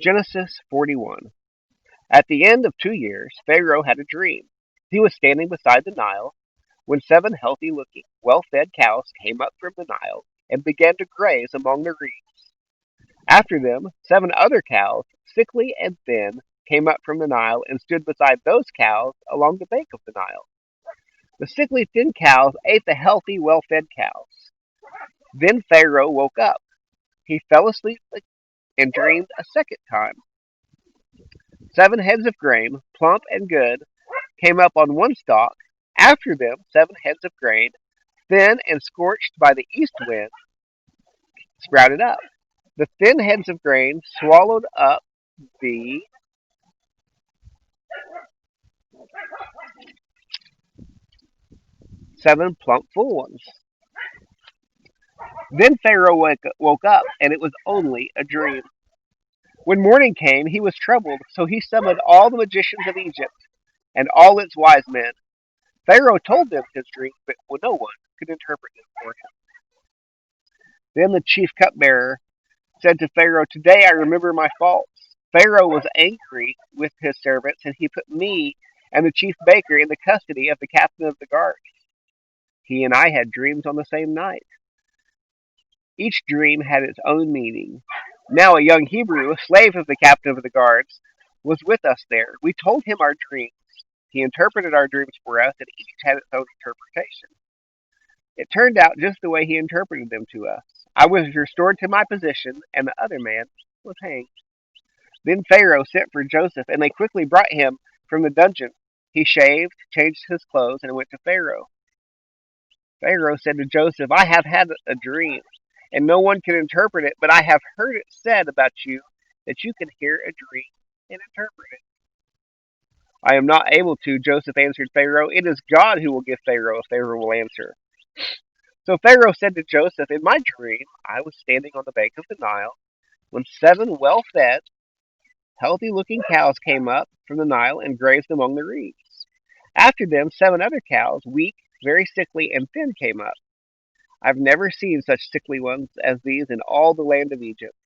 Genesis 41. At the end of 2 years, Pharaoh had a dream. He was standing beside the Nile when seven healthy looking, well fed cows came up from the Nile and began to graze among the reeds. After them, seven other cows, sickly and thin, came up from the Nile and stood beside those cows along the bank of the Nile. The sickly, thin cows ate the healthy, well fed cows. Then Pharaoh woke up. He fell asleep and dreamed a second time. Seven heads of grain, plump and good, came up on one stalk. After them, seven heads of grain, thin and scorched by the east wind, sprouted up. The thin heads of grain swallowed up the seven plump full ones. Then Pharaoh woke up, and it was only a dream. When morning came, he was troubled, so he summoned all the magicians of Egypt and all its wise men. Pharaoh told them his dream, but no one could interpret it for him. Then the chief cupbearer said to Pharaoh, "Today I remember my faults." Pharaoh was angry with his servants, and he put me and the chief baker in the custody of the captain of the guard. He and I had dreams on the same night. Each dream had its own meaning. Now a young Hebrew, a slave of the captain of the guards, was with us there. We told him our dreams. He interpreted our dreams for us, and each had its own interpretation. It turned out just the way he interpreted them to us. I was restored to my position, and the other man was hanged. Then Pharaoh sent for Joseph, and they quickly brought him from the dungeon. He shaved, changed his clothes, and went to Pharaoh. Pharaoh said to Joseph, "I have had a dream, and no one can interpret it, but I have heard it said about you that you can hear a dream and interpret it." "I am not able to," Joseph answered Pharaoh. "It is God who will give Pharaoh if Pharaoh will answer." So Pharaoh said to Joseph, "In my dream, I was standing on the bank of the Nile when seven well fed, healthy looking cows came up from the Nile and grazed among the reeds. After them, seven other cows, weak, very sickly, and thin, came up. I've never seen such sickly ones as these in all the land of Egypt.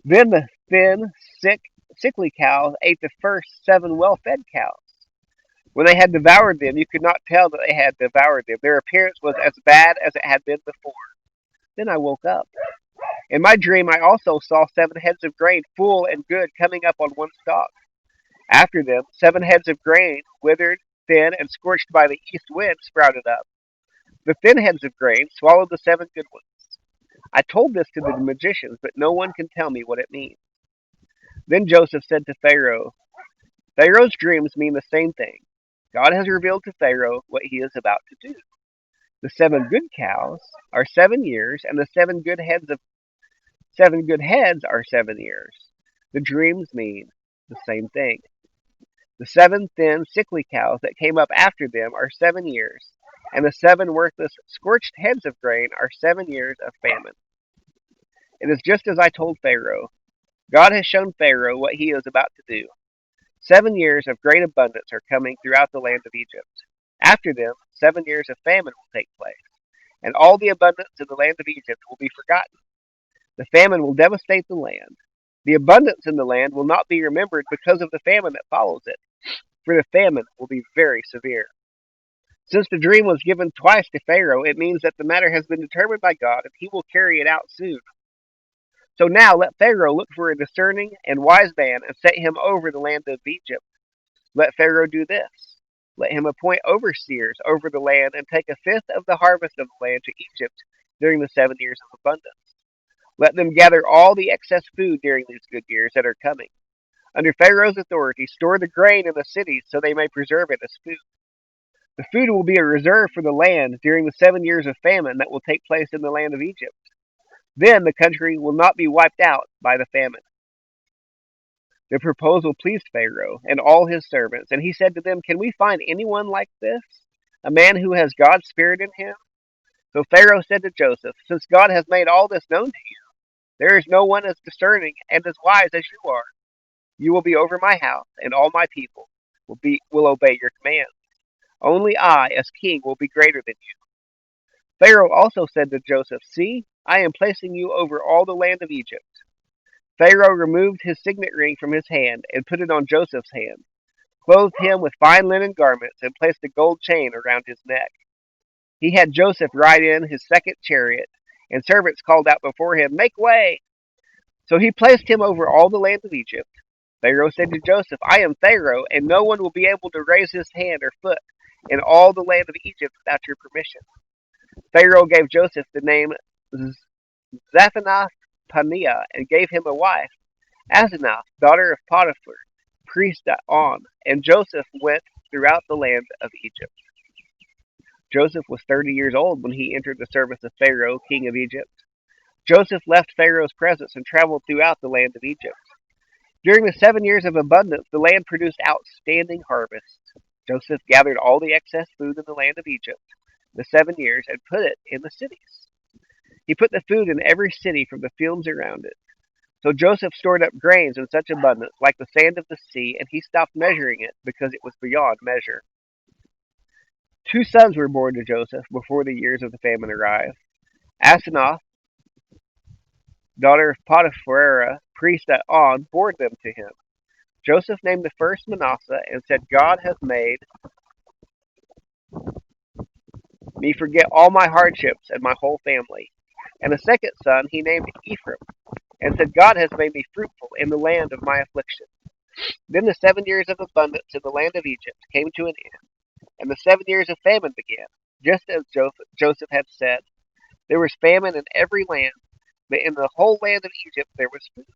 Then the thin, sickly cows ate the first seven well fed cows. When they had devoured them, you could not tell that they had devoured them. Their appearance was as bad as it had been before. Then I woke up. In my dream, I also saw seven heads of grain, full and good, coming up on one stalk. After them, seven heads of grain, withered, thin, and scorched by the east wind, sprouted up. The thin heads of grain swallowed the seven good ones. I told this to the magicians, but no one can tell me what it means." Then Joseph said to Pharaoh, "Pharaoh's dreams mean the same thing. God has revealed to Pharaoh what he is about to do. The seven good cows are 7 years, and the seven good heads are 7 years. The dreams mean the same thing. The seven thin, sickly cows that came up after them are 7 years, and the seven worthless, scorched heads of grain are 7 years of famine. It is just as I told Pharaoh. God has shown Pharaoh what he is about to do. 7 years of great abundance are coming throughout the land of Egypt. After them, 7 years of famine will take place, and all the abundance in the land of Egypt will be forgotten. The famine will devastate the land. The abundance in the land will not be remembered because of the famine that follows it, for the famine will be very severe. Since the dream was given twice to Pharaoh, it means that the matter has been determined by God and he will carry it out soon. So now let Pharaoh look for a discerning and wise man and set him over the land of Egypt. Let Pharaoh do this. Let him appoint overseers over the land and take a fifth of the harvest of the land to Egypt during the 7 years of abundance. Let them gather all the excess food during these good years that are coming. Under Pharaoh's authority, store the grain in the cities so they may preserve it as food. The food will be a reserve for the land during the 7 years of famine that will take place in the land of Egypt. Then the country will not be wiped out by the famine." The proposal pleased Pharaoh and all his servants, and he said to them, "Can we find anyone like this, a man who has God's Spirit in him?" So Pharaoh said to Joseph, "Since God has made all this known to you, there is no one as discerning and as wise as you are. You will be over my house, and all my people will obey your commands. Only I, as king, will be greater than you." Pharaoh also said to Joseph, "See, I am placing you over all the land of Egypt." Pharaoh removed his signet ring from his hand and put it on Joseph's hand, clothed him with fine linen garments, and placed a gold chain around his neck. He had Joseph ride in his second chariot, and servants called out before him, "Make way!" So he placed him over all the land of Egypt. Pharaoh said to Joseph, "I am Pharaoh, and no one will be able to raise his hand or foot in all the land of Egypt without your permission." Pharaoh gave Joseph the name Zaphanath Paneah and gave him a wife, Asenath, daughter of Potiphar, priest at On. And Joseph went throughout the land of Egypt. Joseph was 30 years old when he entered the service of Pharaoh, king of Egypt. Joseph left Pharaoh's presence and traveled throughout the land of Egypt. During the 7 years of abundance, the land produced outstanding harvests. Joseph gathered all the excess food in the land of Egypt, the 7 years, and put it in the cities. He put the food in every city from the fields around it. So Joseph stored up grains in such abundance, like the sand of the sea, and he stopped measuring it because it was beyond measure. 2 sons were born to Joseph before the years of the famine arrived. Asenath, daughter of Potiphar, priest at On, bore them to him. Joseph named the first Manasseh and said, "God has made me forget all my hardships and my whole family." And the second son he named Ephraim and said, "God has made me fruitful in the land of my affliction." Then the 7 years of abundance in the land of Egypt came to an end, and the 7 years of famine began, just as Joseph had said. There was famine in every land, but in the whole land of Egypt there was food.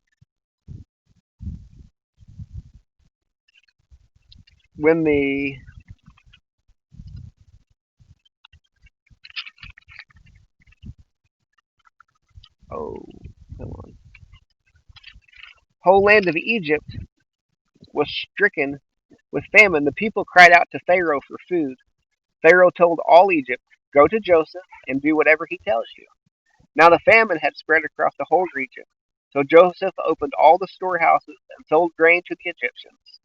When the oh, come on, whole land of Egypt was stricken with famine, the people cried out to Pharaoh for food. Pharaoh told all Egypt, "Go to Joseph and do whatever he tells you." Now the famine had spread across the whole region. So Joseph opened all the storehouses and sold grain to the Egyptians,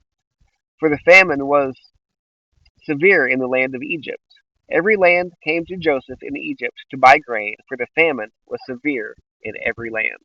for the famine was severe in the land of Egypt. Every land came to Joseph in Egypt to buy grain, for the famine was severe in every land.